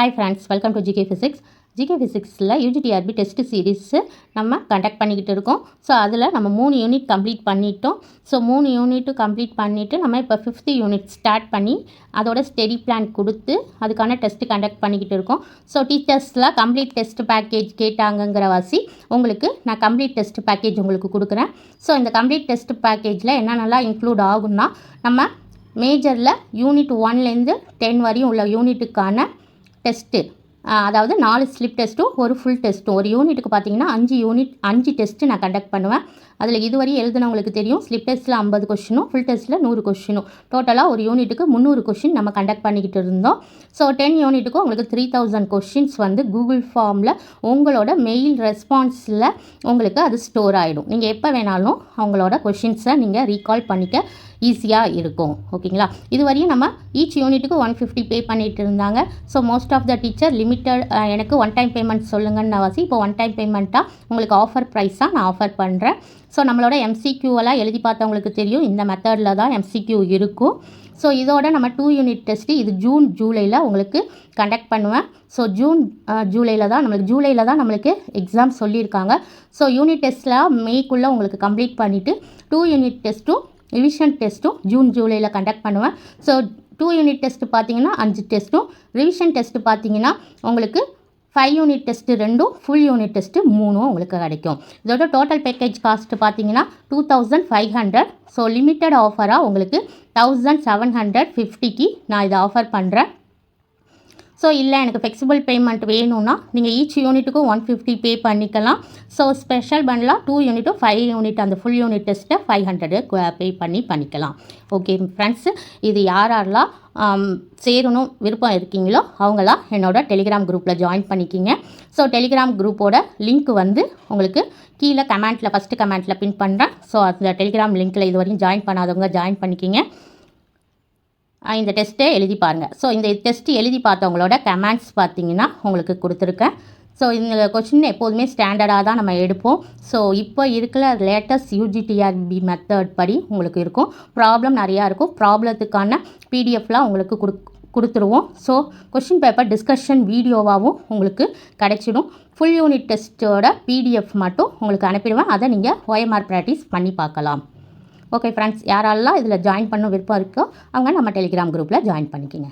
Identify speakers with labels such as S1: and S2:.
S1: Hi friends, welcome to GK Physics. GK Physicsல UGTRB test series நம்ம conduct பண்ணிக்கிட்டு இருக்கோம். So அதில் நம்ம 3 யூனிட் கம்ப்ளீட் பண்ணிட்டோம். ஸோ 3 யூனிட்டும் கம்ப்ளீட் பண்ணிவிட்டு நம்ம இப்போ 5th யூனிட் ஸ்டார்ட் பண்ணி அதோட ஸ்டடி பிளான் கொடுத்து அதுக்கான டெஸ்ட் கண்டக்ட் பண்ணிக்கிட்டு இருக்கோம். ஸோ டீச்சர்ஸில் கம்ப்ளீட் டெஸ்ட் பேக்கேஜ் கேட்டாங்கங்கிற வாசி உங்களுக்கு நான் கம்ப்ளீட் டெஸ்ட் பேக்கேஜ் உங்களுக்கு கொடுக்குறேன். ஸோ இந்த கம்ப்ளீட் டெஸ்ட் பேக்கேஜில் என்னென்னலாம் இன்க்ளூட் ஆகும்னா நம்ம மேஜரில் யூனிட் 1லேருந்து 10 வரையும் உள்ள யூனிட்டுக்கான டெஸ்ட்டு, அதாவது 4 ஸ்லிப் டெஸ்ட்டும் ஒரு ஃபுல் டெஸ்ட்டும். ஒரு யூனிட்டுக்கு பார்த்தீங்கன்னா 5 டெஸ்ட்டு நான் கண்டக்ட் பண்ணுவேன். அதில் இதுவரை எழுதுனவங்களுக்கு தெரியும், ஸ்லிப் டெஸ்ட்டில் 50 கொஷினும் ஃபுல் டெஸ்ட்டில் 100 கொஷினும், டோட்டலாக ஒரு யூனிட்டுக்கு 300 கொஷின் நம்ம கண்டக்ட் பண்ணிக்கிட்டு இருந்தோம். ஸோ 10 யூனிட்டுக்கும் உங்களுக்கு 3000 கொஷின்ஸ் வந்து கூகுள் ஃபார்மில் உங்களோட மெயில் ரெஸ்பான்ஸில் உங்களுக்கு அது ஸ்டோர் ஆகிடும். நீங்கள் எப்போ வேணாலும் அவங்களோட கொஷின்ஸை நீங்கள் ரீகால் பண்ணிக்க ஈஸியாக இருக்கும். ஓகேங்களா? இதுவரையும் நம்ம ஈச் யூனிட்டுக்கு 150 பே பண்ணிகிட்டு இருந்தாங்க. So most of the teacher limited எனக்கு ஒன் டைம் பேமெண்ட் சொல்லுங்கன்னு வாசி இப்போ ஒன் டைம் பேமெண்ட்டாக உங்களுக்கு ஆஃபர் ப்ரைஸாக நான் ஆஃபர் பண்ணுறேன். ஸோ நம்மளோட எம்சிக்யூவெல்லாம் எழுதி பார்த்தவங்களுக்கு தெரியும், இந்த மெத்தடில் தான் எம்சிக்யூ இருக்கும். ஸோ இதோட நம்ம 2 யூனிட் டெஸ்ட்டு இது ஜூன் ஜூலையில் உங்களுக்கு கண்டக்ட் பண்ணுவேன். ஸோ ஜூலையில் தான் நம்மளுக்கு எக்ஸாம் சொல்லியிருக்காங்க. ஸோ யூனிட் டெஸ்ட்டில் மேக்குள்ளே உங்களுக்கு கம்ப்ளீட் பண்ணிவிட்டு 2 யூனிட் டெஸ்ட்டும் ரிவிஷன் டெஸ்ட்டும் ஜூலையில் கண்டக்ட் பண்ணுவேன். ஸோ 2 யூனிட் டெஸ்ட்டு பார்த்தீங்கன்னா 5 டெஸ்ட்டும், ரிவிஷன் டெஸ்ட்டு பார்த்தீங்கன்னா உங்களுக்கு 5 யூனிட் டெஸ்ட்டு 2ம் ஃபுல் யூனிட் டெஸ்ட்டு 3ம் உங்களுக்கு கிடைக்கும். இதோட டோட்டல் பேக்கேஜ் காஸ்ட்டு பார்த்தீங்கன்னா 2500. ஸோ லிமிட்டட் ஆஃபராக உங்களுக்கு 1750க்கு நான் இதை ஆஃபர் பண்ணுறேன். ஸோ இல்லை எனக்கு ஃப்ளெக்சிபிள் பேமெண்ட் வேணும்னா நீங்கள் ஈச் யூனிட்டுக்கும் 150 பே பண்ணிக்கலாம். ஸோ ஸ்பெஷல் பண்ணலாம் 2 யூனிட்டும் 5 யூனிட் அந்த ஃபுல் யூனிட் டெஸ்ட்டை 500 பே பண்ணிக்கலாம். ஓகே ஃப்ரெண்ட்ஸு, இது யாரெல்லாம் சேரணும் விருப்பம் இருக்கீங்களோ அவங்களாம் என்னோட டெலிகிராம் குரூப்பில் ஜாயின் பண்ணிக்கிங்க. ஸோ டெலிகிராம் குரூப்போட லிங்க் வந்து உங்களுக்கு கீழே ஃபஸ்ட்டு கமெண்ட்டில் பின் பண்ணுறேன். ஸோ அந்த டெலிகிராம் லிங்க்கில் இது வரையும் ஜாயின் பண்ணாதவங்க ஜாயின் பண்ணிக்கிங்க. இந்த டெஸ்ட்டை எழுதி பாருங்கள். ஸோ இந்த டெஸ்ட்டு எழுதி பார்த்தவங்களோட கமெண்ட்ஸ் பார்த்தீங்கன்னா உங்களுக்கு கொடுத்துருக்கேன். ஸோ இந்த கொஷின் எப்போதுமே ஸ்டாண்டர்டாக தான் நம்ம எடுப்போம். ஸோ இப்போ இருக்கிற லேட்டஸ்ட் UGTRB மெத்தட் படி உங்களுக்கு இருக்கும். ப்ராப்ளம் நிறையா இருக்கும். ப்ராப்ளத்துக்கான PDF-லாம் உங்களுக்கு கொடுத்துருவோம். ஸோ கொஷின் பேப்பர் டிஸ்கஷன் வீடியோவாகவும் உங்களுக்கு கிடைச்சிடும். ஃபுல் யூனிட் டெஸ்ட்டோட PDF மட்டும் உங்களுக்கு அனுப்பிடுவேன். அதை நீங்கள் OMR ப்ராக்டிஸ் பண்ணி பார்க்கலாம். ஓகே ஃப்ரெண்ட்ஸ், யாரெல்லாம் இதில் ஜாயின் பண்ண விருப்பம் இருக்கோ அவங்க நம்ம டெலிகிராம் குரூப்பில் ஜாயின் பண்ணிக்கோங்க.